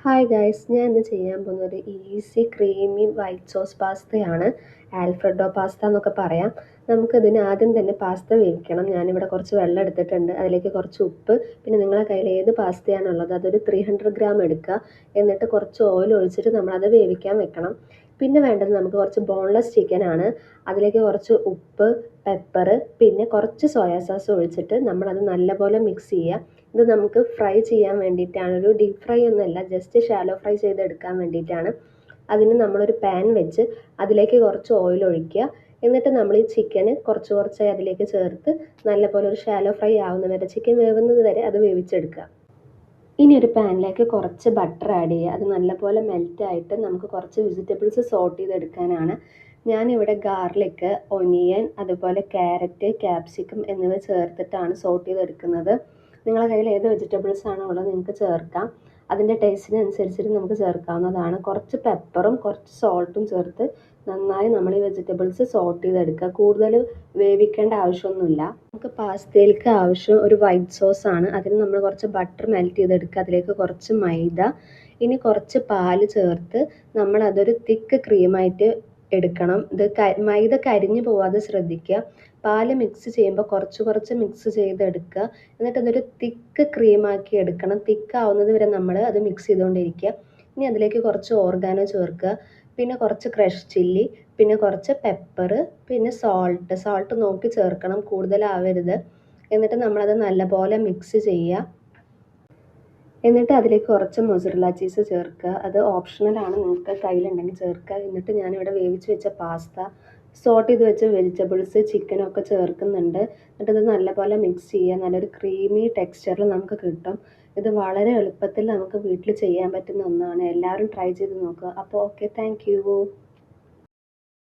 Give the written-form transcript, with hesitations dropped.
Hi guys, ഞാൻ ഇന്ന് ചെയ്യാൻ പോകുന്നത് ഈസി ക്രീമി വൈറ്റ് സോസ് പാസ്തയാണ്. ആൽഫ്രെഡോ പാസ്ത എന്നൊക്കെ പറയാം. നമുക്കതിന് ആദ്യം തന്നെ പാസ്ത വേവിക്കണം. ഞാനിവിടെ കുറച്ച് വെള്ളം എടുത്തിട്ടുണ്ട്. അതിലേക്ക് കുറച്ച് ഉപ്പ്, പിന്നെ നിങ്ങളുടെ കയ്യിൽ ഏത് പാസ്തയാണുള്ളത് അതൊരു 300 ഗ്രാം എടുക്കുക. എന്നിട്ട് കുറച്ച് ഓയിൽ ഒഴിച്ചിട്ട് നമ്മളത് വേവിക്കാൻ വെക്കണം. പിന്നെ വേണ്ടത് നമുക്ക് കുറച്ച് ബോൺലെസ് ചിക്കനാണ്. അതിലേക്ക് കുറച്ച് ഉപ്പ്, പെപ്പർ, പിന്നെ കുറച്ച് സോയാ സോസ് ഒഴിച്ചിട്ട് നമ്മളത് നല്ലപോലെ മിക്സ് ചെയ്യുക. ഇത് നമുക്ക് ഫ്രൈ ചെയ്യാൻ വേണ്ടിയിട്ടാണ്, ഒരു ഡീപ്പ് ഫ്രൈ ഒന്നുമല്ല, ജസ്റ്റ് ഷാലോ ഫ്രൈ ചെയ്തെടുക്കാൻ വേണ്ടിയിട്ടാണ്. അതിന് നമ്മളൊരു പാൻ വെച്ച് അതിലേക്ക് കുറച്ച് ഓയിൽ ഒഴിക്കുക. എന്നിട്ട് നമ്മൾ ഈ ചിക്കന് കുറച്ച് കുറച്ചായി അതിലേക്ക് ചേർത്ത് നല്ലപോലെ ഒരു ഷാലോ ഫ്രൈ ആവുന്ന വരെ, ചിക്കൻ വേവുന്നത് വരെ അത് വേവിച്ചെടുക്കുക. ഇനി ഒരു പാനിലേക്ക് കുറച്ച് ബട്ടർ ആഡ് ചെയ്യുക. അത് നല്ലപോലെ മെൽറ്റായിട്ട് നമുക്ക് കുറച്ച് വെജിറ്റബിൾസ് സോട്ട് ചെയ്തെടുക്കാനാണ്. ഞാനിവിടെ ഗാർലിക്, ഒനിയൻ, അതുപോലെ ക്യാരറ്റ്, ക്യാപ്സിക്കം എന്നിവ ചേർത്തിട്ടാണ് സോട്ട് ചെയ്തെടുക്കുന്നത്. നിങ്ങളുടെ കയ്യിൽ ഏത് വെജിറ്റബിൾസ് ആണോ ഉള്ളത് നിങ്ങൾക്ക് ചേർക്കാം. അതിൻ്റെ ടേസ്റ്റിനനുസരിച്ചിട്ട് നമുക്ക് ചേർക്കാവുന്നതാണ്. കുറച്ച് പെപ്പറും കുറച്ച് സോൾട്ടും ചേർത്ത് നന്നായി നമ്മൾ ഈ വെജിറ്റബിൾസ് സോട്ട് ചെയ്തെടുക്കുക. കൂടുതൽ വേവിക്കേണ്ട ആവശ്യമൊന്നുമില്ല. നമുക്ക് പാസ്തയിലേക്ക് ആവശ്യം ഒരു വൈറ്റ് സോസ് ആണ്. അതിന് നമ്മൾ കുറച്ച് ബട്ടർ മെൽറ്റ് ചെയ്തെടുക്കുക. അതിലേക്ക് കുറച്ച് മൈദ, ഇനി കുറച്ച് പാല് ചേർത്ത് നമ്മളതൊരു തിക്ക് ക്രീമായിട്ട് എടുക്കണം. ഇത് മൈദ കരിഞ്ഞു പോവാതെ ശ്രദ്ധിക്കുക. പാല് മിക്സ് ചെയ്യുമ്പോൾ കുറച്ച് കുറച്ച് മിക്സ് ചെയ്തെടുക്കുക. എന്നിട്ട് അതൊരു തിക്ക് ക്രീമാക്കി എടുക്കണം. തിക്കാവുന്നത് വരെ നമ്മൾ അത് മിക്സ് ചെയ്തുകൊണ്ടിരിക്കുക. ഇനി അതിലേക്ക് കുറച്ച് ഓർഗാനോ ചേർക്കുക, പിന്നെ കുറച്ച് ക്രഷ് ചില്ലി, പിന്നെ കുറച്ച് പെപ്പർ, പിന്നെ സോൾട്ട് നോക്കി ചേർക്കണം, കൂടുതലാവരുത്. എന്നിട്ട് നമ്മളത് നല്ലപോലെ മിക്സ് ചെയ്യുക. എന്നിട്ട് അതിലേക്ക് കുറച്ച് മൊസറല്ല ചീസ് ചേർക്കുക. അത് ഓപ്ഷണലാണ്, നിങ്ങൾക്ക് കയ്യിലുണ്ടെങ്കിൽ ചേർക്കുക. എന്നിട്ട് ഞാനിവിടെ വേവിച്ച് വെച്ച പാസ്ത, സോട്ട് ചെയ്ത് വെച്ച വെജിറ്റബിൾസ്, ചിക്കനൊക്കെ ചേർക്കുന്നുണ്ട്. എന്നിട്ടത് നല്ലപോലെ മിക്സ് ചെയ്യുക. നല്ലൊരു ക്രീമി ടെക്സ്ചറിൽ നമുക്ക് കിട്ടും. ഇത് വളരെ എളുപ്പത്തിൽ നമുക്ക് വീട്ടിൽ ചെയ്യാൻ പറ്റുന്ന ഒന്നാണ്. എല്ലാവരും ട്രൈ ചെയ്ത് നോക്കുക. അപ്പോൾ ഓക്കെ, താങ്ക് യു.